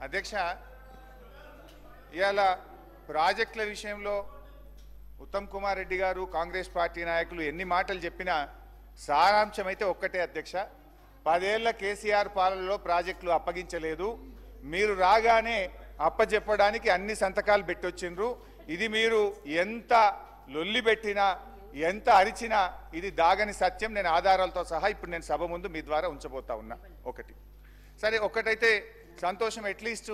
అధ్యక్ష, ఇవాళ ప్రాజెక్టుల విషయంలో ఉత్తమ్ కుమార్ రెడ్డి గారు కాంగ్రెస్ పార్టీ నాయకులు ఎన్ని మాటలు చెప్పినా సారాంశం అయితే ఒక్కటే అధ్యక్ష. 10 ఏళ్ల కేసీఆర్ పాలనలో ప్రాజెక్టులు అప్పగించలేదు. మీరు రాగానే అప్పచెప్పడానికి అన్ని సంతకాలు పెట్టొచ్చిండ్రు. ఇది మీరు ఎంత లొల్లి పెట్టినా ఎంత అరిచినా ఇది దాగని సత్యం. నేను ఆధారాలతో సహా ఇప్పుడు నేను సభ ముందు మీ ద్వారా ఉంచబోతా ఉన్నా. ఒకటి సరే, ఒక్కటైతే సంతోషం, అట్లీస్ట్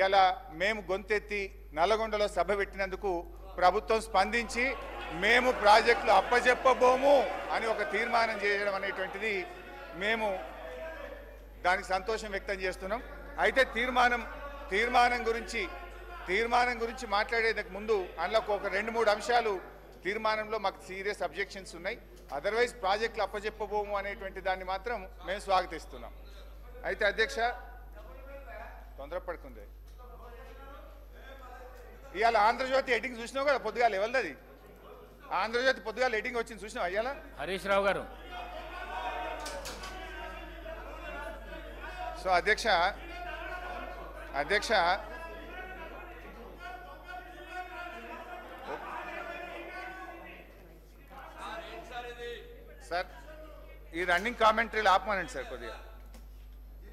ఇలా మేము గొంతెత్తి నల్లగొండలో సభ పెట్టినందుకు ప్రభుత్వం స్పందించి మేము ప్రాజెక్టులు అప్పచెప్పబోము అని ఒక తీర్మానం చేయడం అనేటువంటిది మేము దానికి సంతోషం వ్యక్తం చేస్తున్నాం. అయితే తీర్మానం గురించి మాట్లాడేందుకు ముందు అందులో ఒక 2-3 అంశాలు తీర్మానంలో మాకు సీరియస్ అబ్జెక్షన్స్ ఉన్నాయి. అదర్వైజ్ ప్రాజెక్టులు అప్పచెప్పబోము అనేటువంటి దాన్ని మాత్రం మేము స్వాగతిస్తున్నాం. అయితే అధ్యక్ష, తొందరపడుకుంది. ఇవాళ ఆంధ్రజ్యోతి ఎడిటింగ్ చూసినావు కదా, పొద్దుగాల ఎవరిది ఆంధ్రజ్యోతి పొద్దుగాల ఎడిటింగ్ వచ్చింది చూసినావు అయ్యాల హరీష్ రావు గారు. సో అధ్యక్ష సార్ ఈ రన్నింగ్ కామెంటరీలు ఆపమనండి సార్ కొద్దిగా.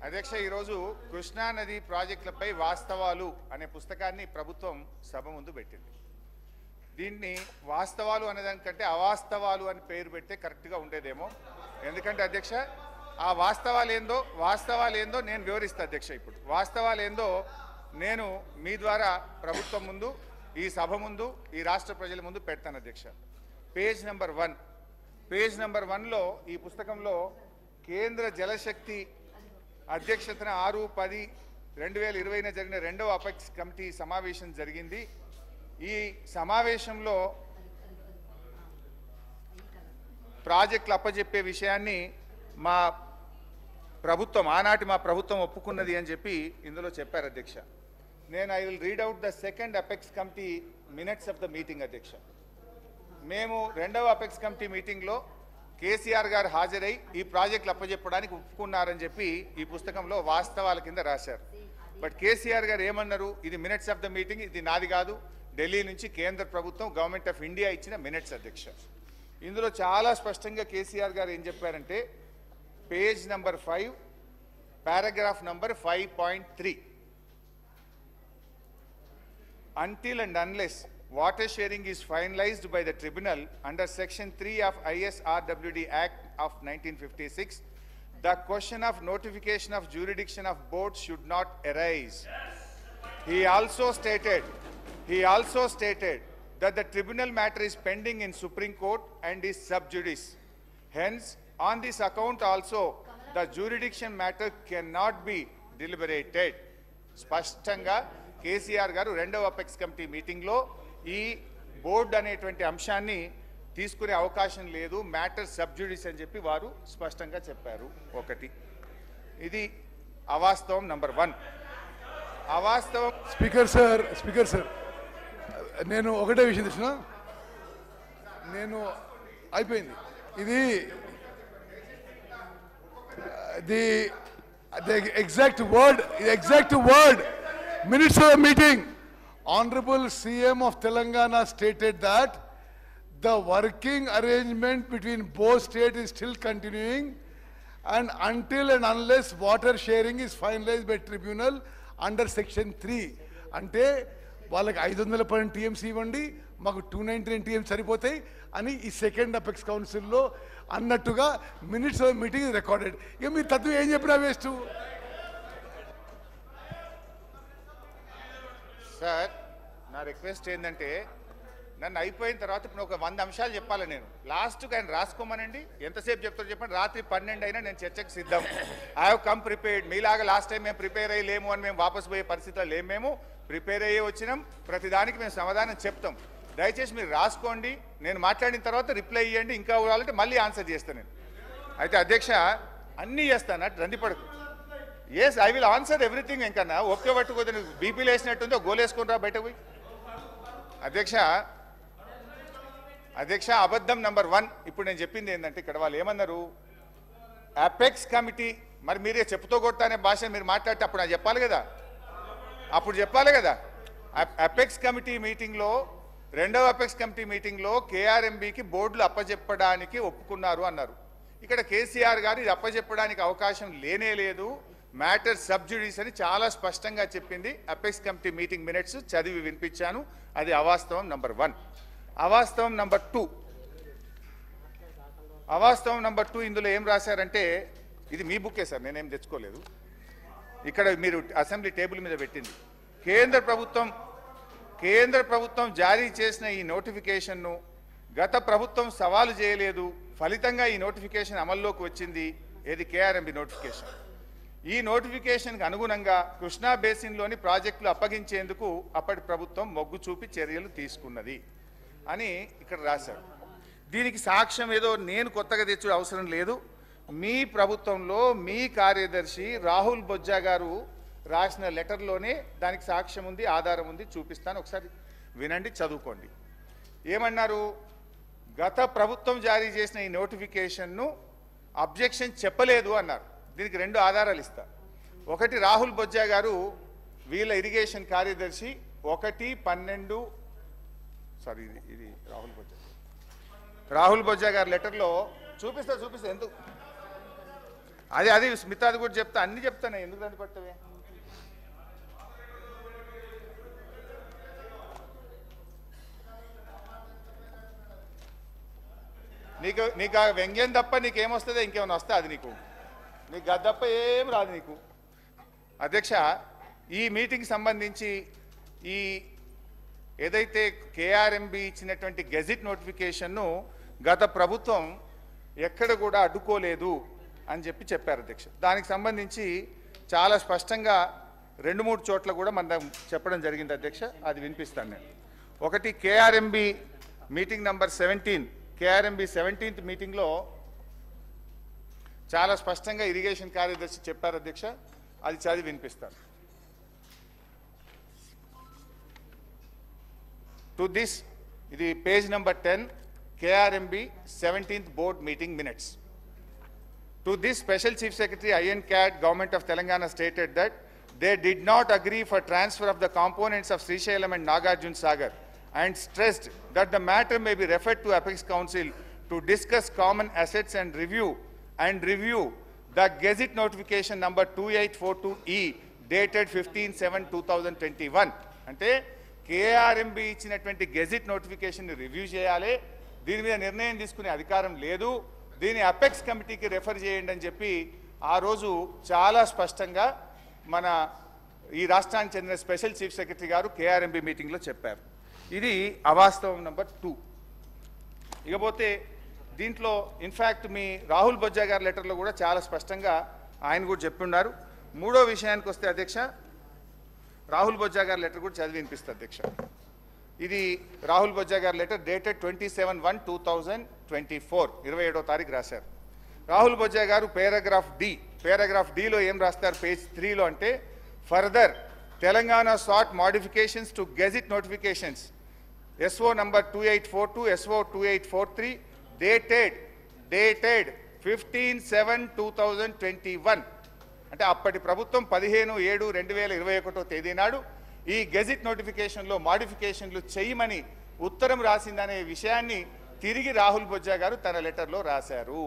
అధ్యక్ష, ఈరోజు కృష్ణానది ప్రాజెక్టులపై వాస్తవాలు అనే పుస్తకాన్ని ప్రభుత్వం సభ ముందు పెట్టింది. దీన్ని వాస్తవాలు అనేదానికంటే అవాస్తవాలు అని పేరు పెడితే కరెక్ట్గా ఉండేదేమో. ఎందుకంటే అధ్యక్ష, ఆ వాస్తవాలు ఏందో నేను వివరిస్తా అధ్యక్ష. ఇప్పుడు వాస్తవాలు ఏందో నేను మీ ద్వారా ప్రభుత్వం ముందు, ఈ సభ ముందు, ఈ రాష్ట్ర ప్రజల ముందు పెడతాను అధ్యక్ష. పేజ్ నెంబర్ 1లో ఈ పుస్తకంలో కేంద్ర జలశక్తి అధ్యక్షతన 6-10-2020 జరిగిన 2వ అపెక్స్ కమిటీ సమావేశం జరిగింది. ఈ సమావేశంలో ప్రాజెక్టులు అప్పచెప్పే విషయాన్ని ఆనాటి మా ప్రభుత్వం ఒప్పుకున్నది అని చెప్పి ఇందులో చెప్పారు అధ్యక్ష. I will read out the second apex committee minutes of the meeting అధ్యక్ష. మేము 2వ అపెక్స్ కమిటీ మీటింగ్లో కేసీఆర్ గారు హాజరై ఈ ప్రాజెక్టులు అప్పచెప్పడానికి ఒప్పుకున్నారని చెప్పి ఈ పుస్తకంలో వాస్తవాల కింద రాశారు. బట్ కేసీఆర్ గారు ఏమన్నారు, ఇది మినిట్స్ ఆఫ్ ద మీటింగ్, ఇది నాది కాదు, ఢిల్లీ నుంచి కేంద్ర ప్రభుత్వం గవర్నమెంట్ ఆఫ్ ఇండియా ఇచ్చిన మినిట్స్ అధ్యక్ష. ఇందులో చాలా స్పష్టంగా కేసీఆర్ గారు ఏం చెప్పారంటే, page number 5 paragraph number 5.3, until and unless water sharing is finalized by the tribunal under section 3 of ISRWD Act of 1956, the question of notification of jurisdiction of boards should not arise. He also stated that the tribunal matter is pending in Supreme Court and is sub judice. Hence, on this account also, the jurisdiction matter cannot be deliberated. స్పష్టంగా కేసీఆర్ గారు 2వ apex committee మీటింగ్లో ఈ board అనేటువంటి అంశాన్ని తీసుకునే అవకాశం లేదు, మ్యాటర్ సబ్జుడిస్ అని చెప్పి వారు స్పష్టంగా చెప్పారు. ఒకటి ఇది అవాస్తవం. నంబర్ 1 అవాస్తవం. స్పీకర్ సార్ నేను ఒకటే విషయం తెచ్చిన, నేను అయిపోయింది ఇది the exact word minutes of the meeting. Honorable CM of Telangana stated that the working arrangement between both states is still continuing, and until and unless water sharing is finalized by tribunal under section 3, ante వాళ్ళకి 512 TMC ఇవ్వండి, మాకు 299 TMC సరిపోతాయి అని ఈ second apex కౌన్సిల్లో అన్నట్టుగా minutes of meeting recorded. ఇక మీరు తత్వం ఏం చెప్పినా వేస్ట్. సార్, నా రిక్వెస్ట్ ఏంటంటే, నన్ను అయిపోయిన తర్వాత ఇప్పుడు ఒక 100 అంశాలు చెప్పాలి. నేను లాస్ట్కి ఆయన రాసుకోమనండి, ఎంతసేపు చెప్తారో చెప్పండి. రాత్రి 12 అయినా నేను చర్చకు సిద్ధం. I have come prepared. మీలాగా లాస్ట్ టైం మేము ప్రిపేర్ అయ్యలేము అని మేము వాపసు పోయే పరిస్థితిలో లేము. మేము ప్రిపేర్ అయ్యే వచ్చినాం, ప్రతిదానికి మేము సమాధానం చెప్తాం. దయచేసి మీరు రాసుకోండి, నేను మాట్లాడిన తర్వాత రిప్లై ఇవ్వండి. ఇంకా కావాలంటే మళ్ళీ ఆన్సర్ చేస్తాను నేను. అయితే అధ్యక్ష, అన్నీ చేస్తాను, రందిపడకు. Yes, I will answer everything. ఇంకన్నా ఒకే పట్టుకోదు, బీపీలు వేసినట్టుందో గోలేసుకొని రా బయటకు పోయి. అధ్యక్ష అబద్ధం నంబర్ 1. ఇప్పుడు నేను చెప్పింది ఏంటంటే, ఇక్కడ వాళ్ళు ఏమన్నారు, అపెక్స్ కమిటీ, మరి మీరే చెప్పుతో కొడతానే భాష మీరు మాట్లాడితే అప్పుడు నాకు చెప్పాలి కదా. అప్పుడు చెప్పాలి కదా. అపెక్స్ కమిటీ మీటింగ్లో, రెండవ అపెక్స్ కమిటీ మీటింగ్లో కేఆర్ఎంబీకి బోర్డులు అప్పజెప్పడానికి ఒప్పుకున్నారు అన్నారు. ఇక్కడ కేసీఆర్ గారు ఇది అప్పజెప్పడానికి అవకాశం లేనే లేదు, మ్యాటర్ సబ్జుడిస్ అని చాలా స్పష్టంగా చెప్పింది. అపెక్స్ కమిటీ మీటింగ్ మినిట్స్ చదివి వినిపించాను. అది అవాస్తవం నంబర్ 1. అవాస్తవం నంబర్ 2, అవాస్తవం నంబర్ 2 ఇందులో ఏం రాశారంటే, ఇది మీ బుక్కే సార్, నేనేం తెచ్చుకోలేదు, ఇక్కడ మీరు అసెంబ్లీ టేబుల్ మీద పెట్టింది. కేంద్ర ప్రభుత్వం జారీ చేసిన ఈ నోటిఫికేషన్ను గత ప్రభుత్వం సవాలు చేయలేదు, ఫలితంగా ఈ నోటిఫికేషన్ అమల్లోకి వచ్చింది. ఏది? KRMB notification. ఈ నోటిఫికేషన్కి అనుగుణంగా కృష్ణా బేసిన్లోని ప్రాజెక్టులు అప్పగించేందుకు అప్పటి ప్రభుత్వం మొగ్గు చూపి చర్యలు తీసుకున్నది అని ఇక్కడ రాశారు. దీనికి సాక్ష్యం ఏదో నేను కొత్తగా తెచ్చే అవసరం లేదు. మీ ప్రభుత్వంలో మీ కార్యదర్శి రాహుల్ బొజ్జా గారు రాసిన లెటర్లోనే దానికి సాక్ష్యం ఉంది, ఆధారం ఉంది, చూపిస్తాను. ఒకసారి వినండి, చదువుకోండి. ఏమన్నారు? గత ప్రభుత్వం జారీ చేసిన ఈ నోటిఫికేషన్ను అబ్జెక్షన్ చెప్పలేదు అన్నారు. దీనికి 2 ఆధారాలు ఇస్తా. ఒకటి, రాహుల్ బొజ్జా గారు వీళ్ళ ఇరిగేషన్ కార్యదర్శి 1/12 సారీ ఇది రాహుల్ బొజ్జా గారి లెటర్లో చూపిస్తా ఎందుకు అది స్మితాది కూడా చెప్తా, అన్ని చెప్తానే, ఎందుకు దాన్ని పట్టవే. నీకు ఆ వ్యంగ్యం తప్ప నీకేమొస్తుందో ఇంకేమైనా వస్తే అది నీకు గది తప్ప ఏం రాదు నీకు. అధ్యక్ష, ఈ మీటింగ్ సంబంధించి ఈ ఏదైతే కేఆర్ఎంబి ఇచ్చినటువంటి గెజిట్ నోటిఫికేషన్ను గత ప్రభుత్వం ఎక్కడ కూడా అడ్డుకోలేదు అని చెప్పారు అధ్యక్ష. దానికి సంబంధించి చాలా స్పష్టంగా 2-3 చోట్ల కూడా మనం చెప్పడం జరిగింది అధ్యక్ష. అది వినిపిస్తాను నేను. ఒకటి, KRMB meeting number 17, KRMB 17th మీటింగ్లో చాలా స్పష్టంగా ఇరిగేషన్ కార్యదర్శి చెప్పారు అధ్యక్ష. అది చదివి వినిపిస్తాను. టు దిస్, ఇది page number 10, KRMB 17th board meeting minutes. To this, Special Chief Secretary INCAD, Government of Telangana stated that they did not agree for transfer of the components of Srisailam and Nagarjun Sagar and stressed that the matter may be referred to Apex Council to discuss common assets and review the Gazette notification number 2842E dated 15/7/2021. అంటే KRMB ఇచ్చినటువంటి gazette notification review చేయాలి, దీని మీద నిర్ణయం తీసుకునే అధికారం లేదు, దీని అపెక్స్ కమిటీకి రెఫర్ చేయండి అని చెప్పి ఆ రోజు చాలా స్పష్టంగా మన ఈ రాష్ట్రానికి చెందిన స్పెషల్ చీఫ్ సెక్రటరీ గారు KRMB మీటింగ్లో చెప్పారు. ఇది అవాస్తవం నంబర్ 2. ఇకపోతే దీంట్లో ఇన్ఫ్యాక్ట్ మీ రాహుల్ బొజ్జా గారి లెటర్లో కూడా చాలా స్పష్టంగా ఆయన కూడా చెప్పున్నారు. 3వ విషయానికి వస్తే అధ్యక్ష, రాహుల్ బొజ్జా గారి లెటర్ కూడా చదివి వినిపిస్తుంది అధ్యక్ష. ఇది రాహుల్ బొజ్జా గారి లెటర్ డేటెడ్ 27/1/2024, 27వ తారీఖు రాశారు. రాహుల్ బొజ్జా గారు పేరాగ్రాఫ్ డిలో ఏం రాస్తారు పేజ్ 3లో అంటే, further Telangana sought modifications to gazette notifications SO number 2842, SO 2843 dated 15/7/2021. అంటే అప్పటి ప్రభుత్వం 15/7/2021 తేదీ నాడు ఈ గెజిట్ నోటిఫికేషన్లో మాడిఫికేషన్లు చేయమని ఉత్తరం రాసిందనే విషయాన్ని తిరిగి రాహుల్ బొజ్జా గారు తన లెటర్లో రాశారు.